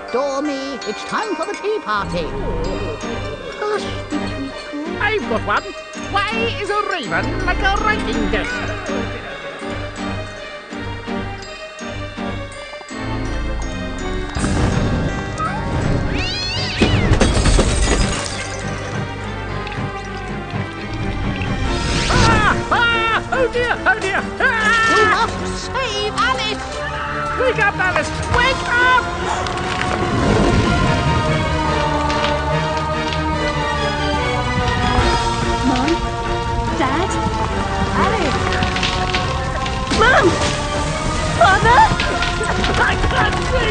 adore me. It's time for the tea party. Hush, Tweetweet. I've got one. Why is a raven like a writing desk? Oh dear, oh dear! Ah! You must save Alice! Wake up, Alice! Wake up! Mom? Dad? Alice? Mom! Father? I can't see!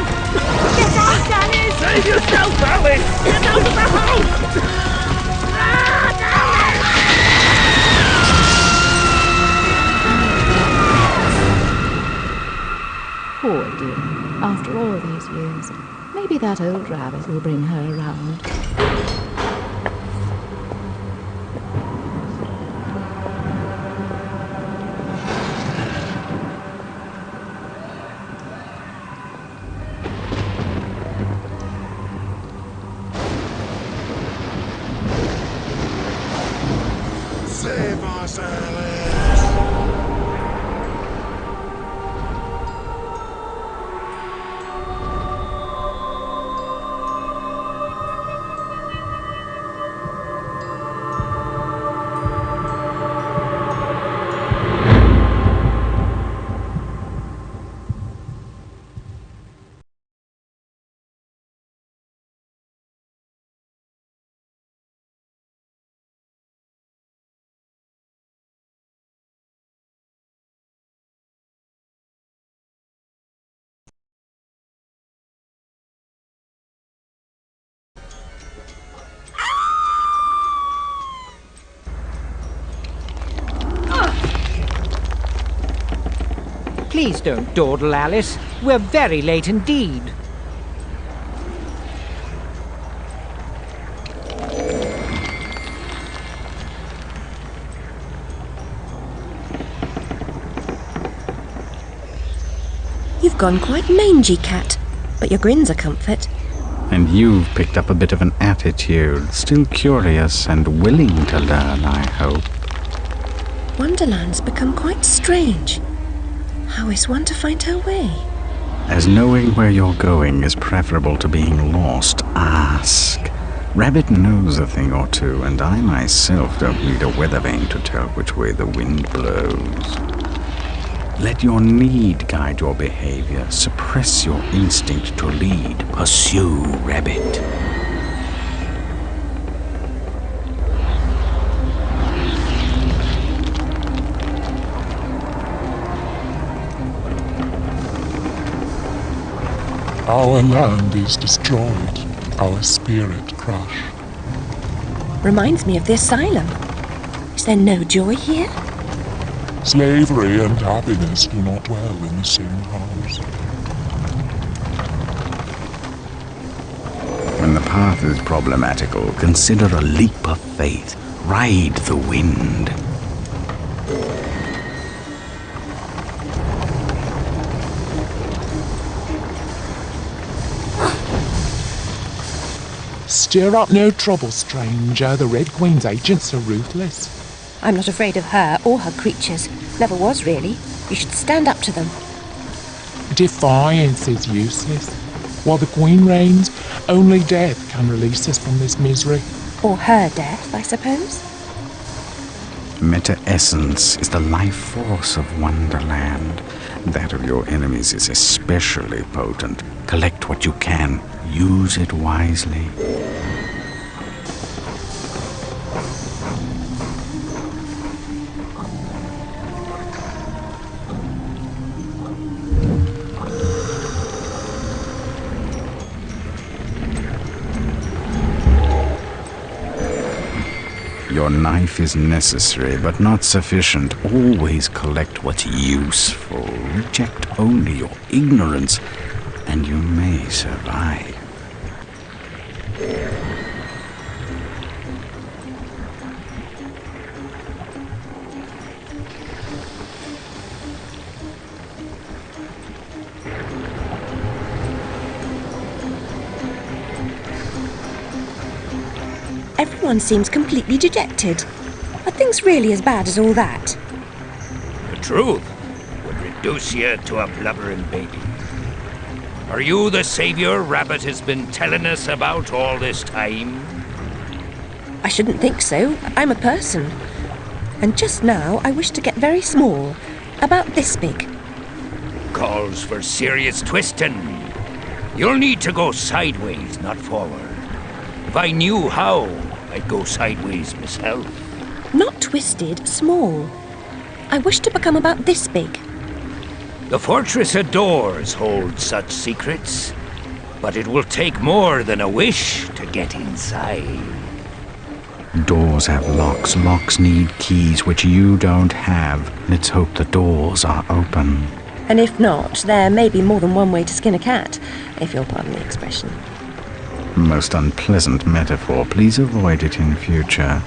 Get out, Alice! Save yourself, Alice! Get out of the house! Ah, Alice! Poor dear, after all these years, maybe that old rabbit will bring her around. Save us, Alice! Please don't dawdle, Alice. We're very late indeed. You've gone quite mangy, Cat, but your grin's a comfort. And you've picked up a bit of an attitude, still curious and willing to learn, I hope. Wonderland's become quite strange. How is one to find her way? As knowing where you're going is preferable to being lost, ask. Rabbit knows a thing or two, and I myself don't need a weather vane to tell which way the wind blows. Let your need guide your behavior. Suppress your instinct to lead. Pursue, Rabbit. Our land is destroyed, our spirit crushed. Reminds me of the asylum. Is there no joy here? Slavery and happiness do not dwell in the same house. When the path is problematical, consider a leap of faith. Ride the wind. Stir up no trouble, stranger. The Red Queen's agents are ruthless. I'm not afraid of her or her creatures. Never was, really. You should stand up to them. Defiance is useless. While the Queen reigns, only death can release us from this misery. Or her death, I suppose. Meta-essence is the life force of Wonderland. That of your enemies is especially potent. Collect what you can. Use it wisely. Your knife is necessary, but not sufficient. Always collect what's useful. Reject only your ignorance, and you may survive. everyone seems completely dejected. Are things really as bad as all that? The truth would reduce you to a blubbering baby. Are you the savior Rabbit has been telling us about all this time? I shouldn't think so. I'm a person. And just now I wish to get very small. About this big. Calls for serious twisting. You'll need to go sideways, not forward. If I knew how, I'd go sideways myself. Not twisted, small. I wish to become about this big. The fortress doors hold such secrets, but it will take more than a wish to get inside. Doors have locks. Locks need keys, which you don't have. Let's hope the doors are open. And if not, there may be more than one way to skin a cat, if you'll pardon the expression. Most unpleasant metaphor. Please avoid it in future.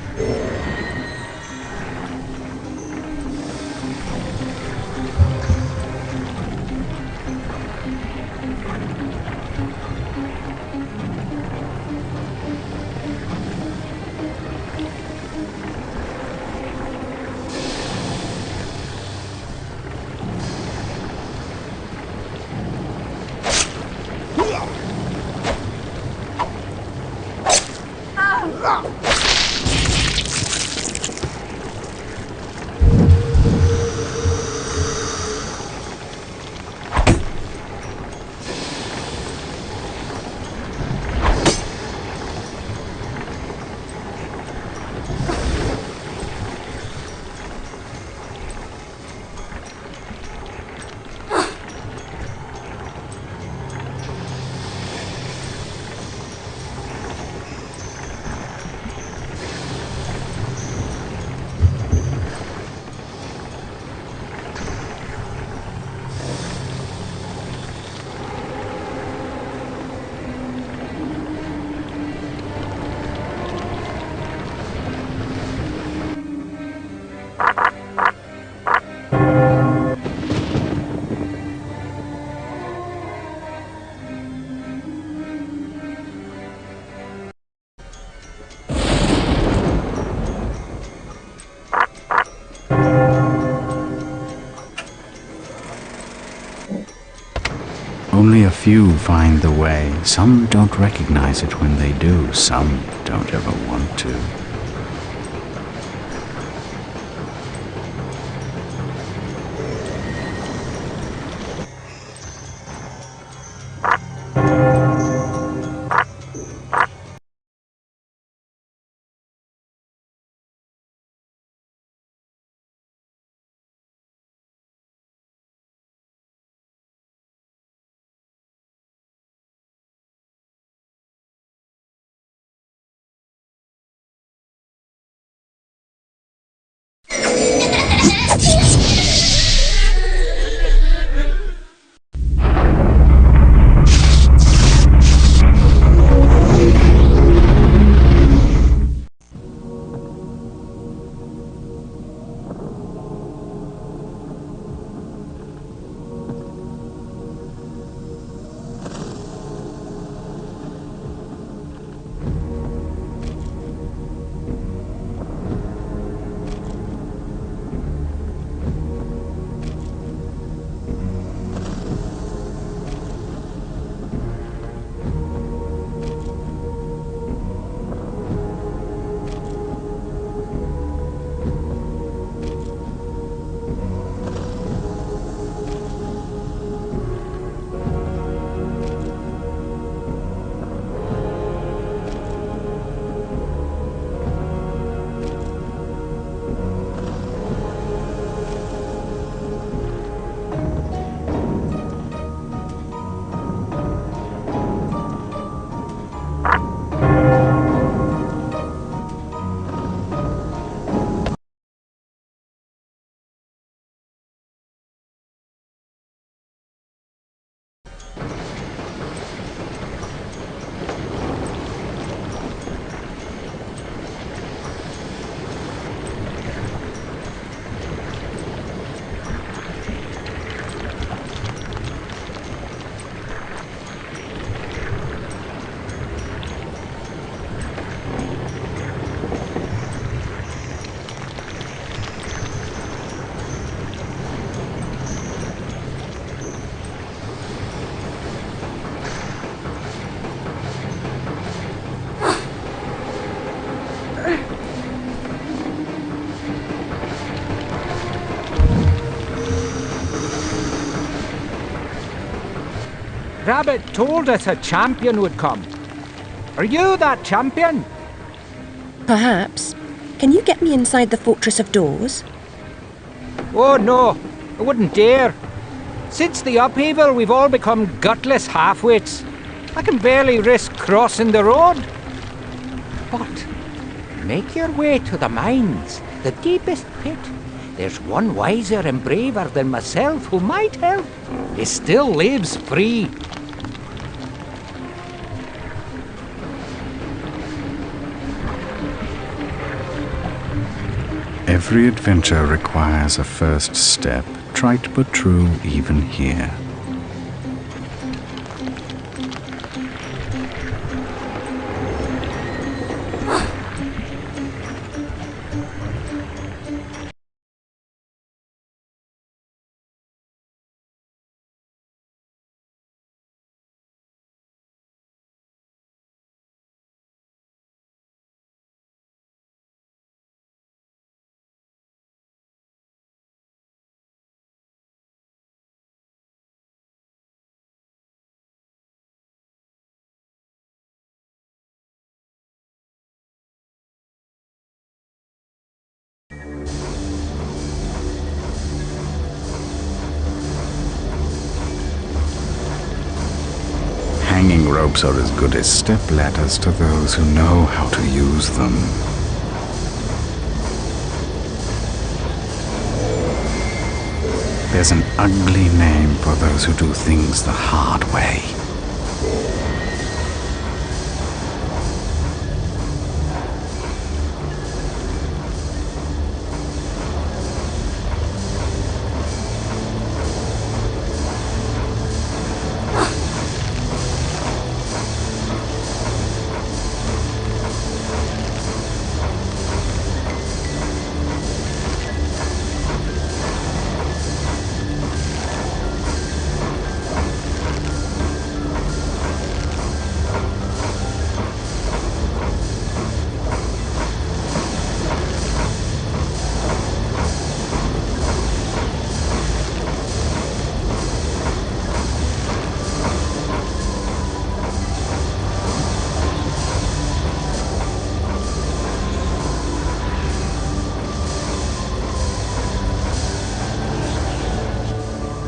Only a few find the way. Some don't recognize it when they do. Some don't ever want to. Rabbit told us a champion would come. Are you that champion? Perhaps. Can you get me inside the Fortress of Doors? Oh no, I wouldn't dare. Since the upheaval, we've all become gutless half-wits. I can barely risk crossing the road. But make your way to the mines, the deepest pit. There's one wiser and braver than myself who might help. He still lives free. Every adventure requires a first step, trite but true even here. Hanging ropes are as good as step ladders to those who know how to use them. There's an ugly name for those who do things the hard way.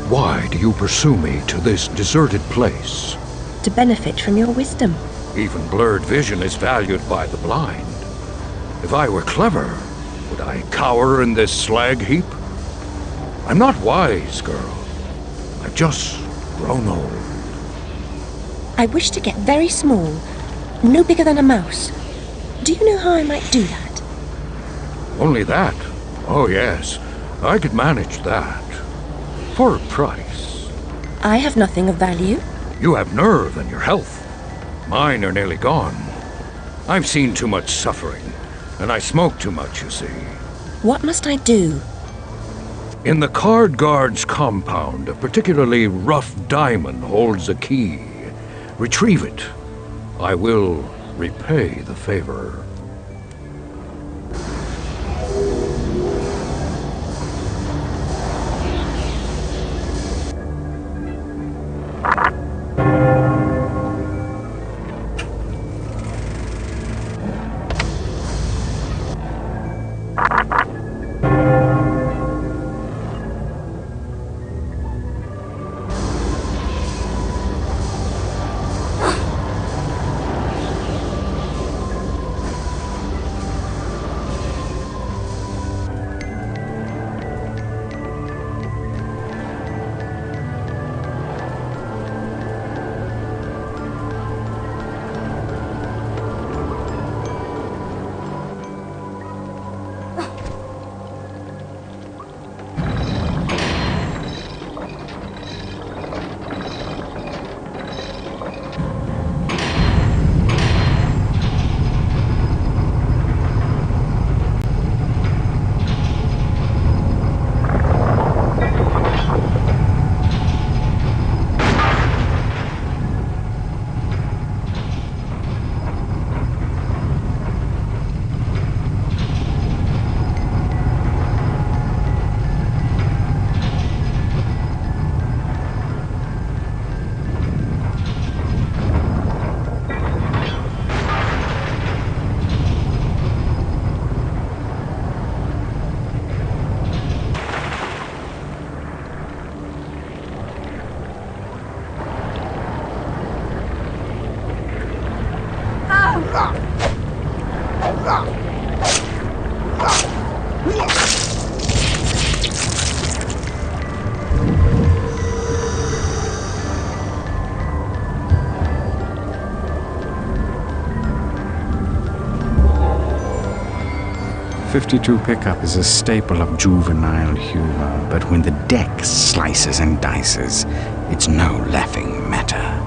Why do you pursue me to this deserted place? To benefit from your wisdom. Even blurred vision is valued by the blind. If I were clever, would I cower in this slag heap? I'm not wise, girl. I've just grown old. I wish to get very small, no bigger than a mouse. Do you know how I might do that? Only that? Oh yes, I could manage that. For a price. I have nothing of value. You have nerve and your health. Mine are nearly gone. I've seen too much suffering, and I smoke too much, you see. What must I do? In the Card Guard's compound, a particularly rough diamond holds a key. Retrieve it. I will repay the favor. 52 pickup is a staple of juvenile humor, but when the deck slices and dices, it's no laughing matter.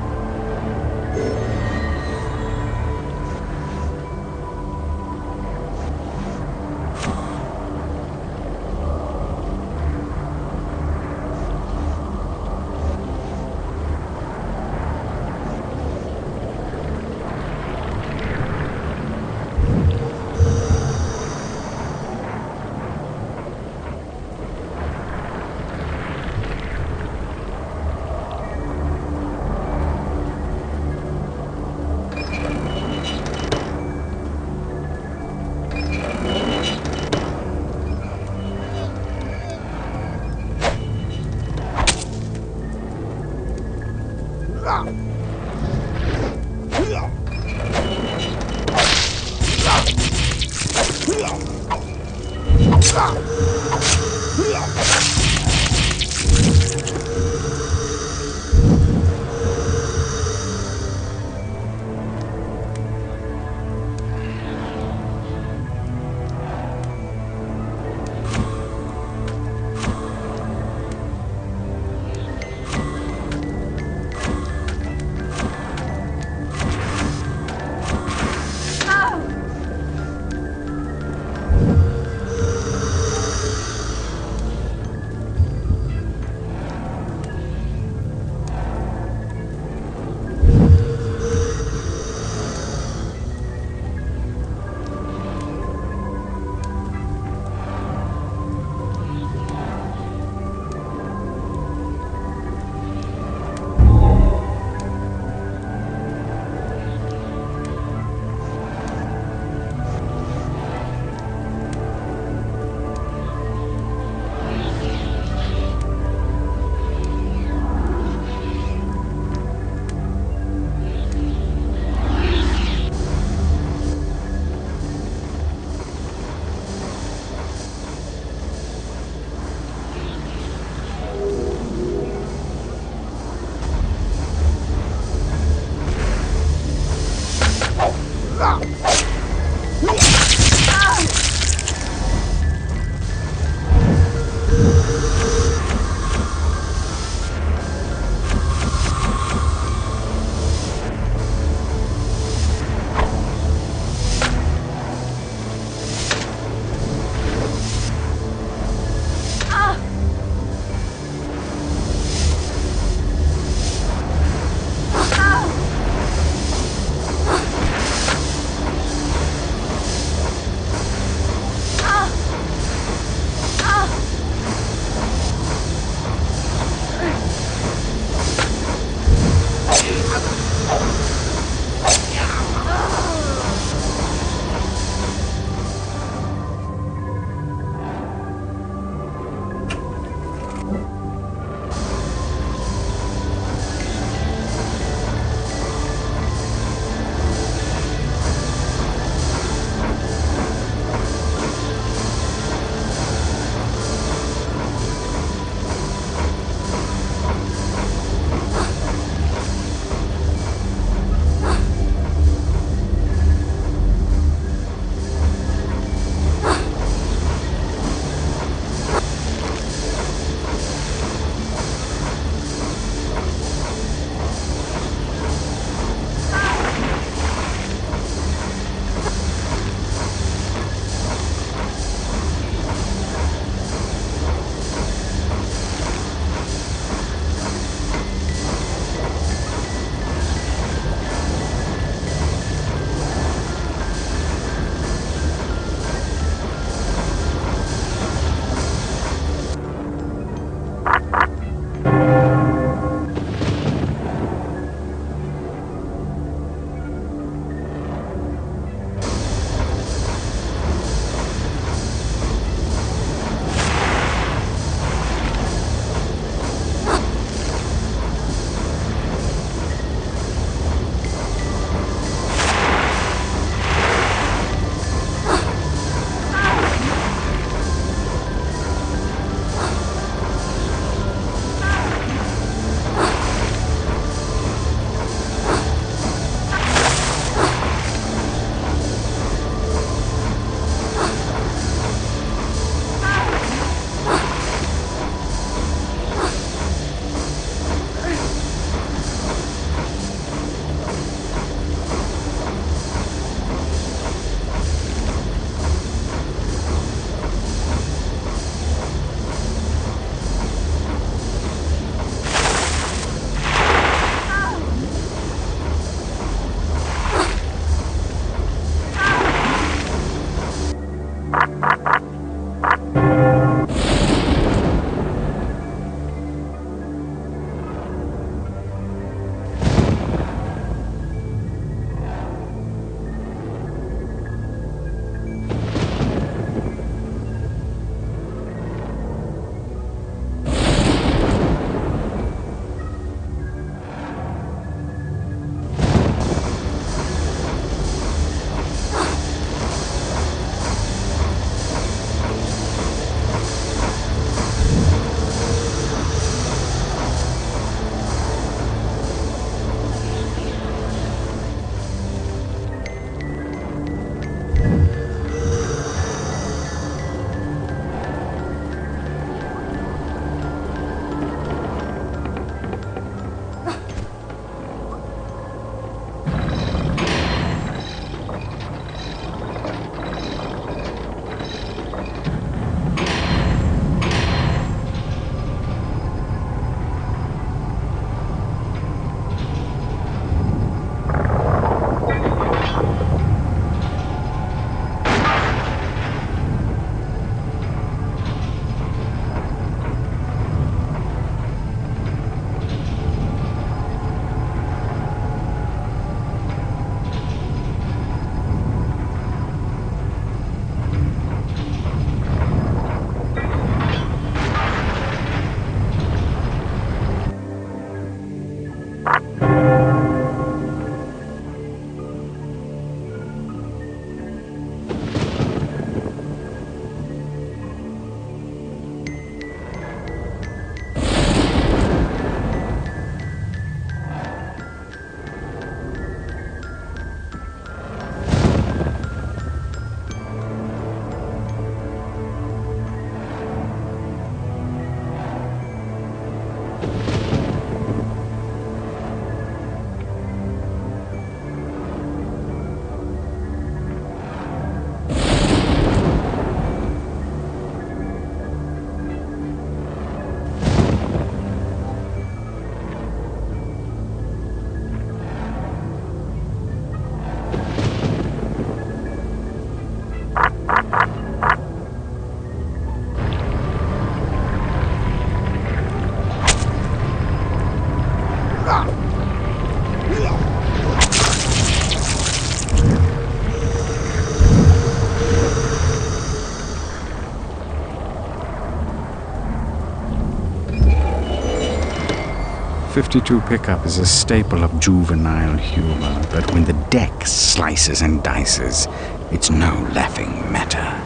52 pickup is a staple of juvenile humor, but when the deck slices and dices, it's no laughing matter.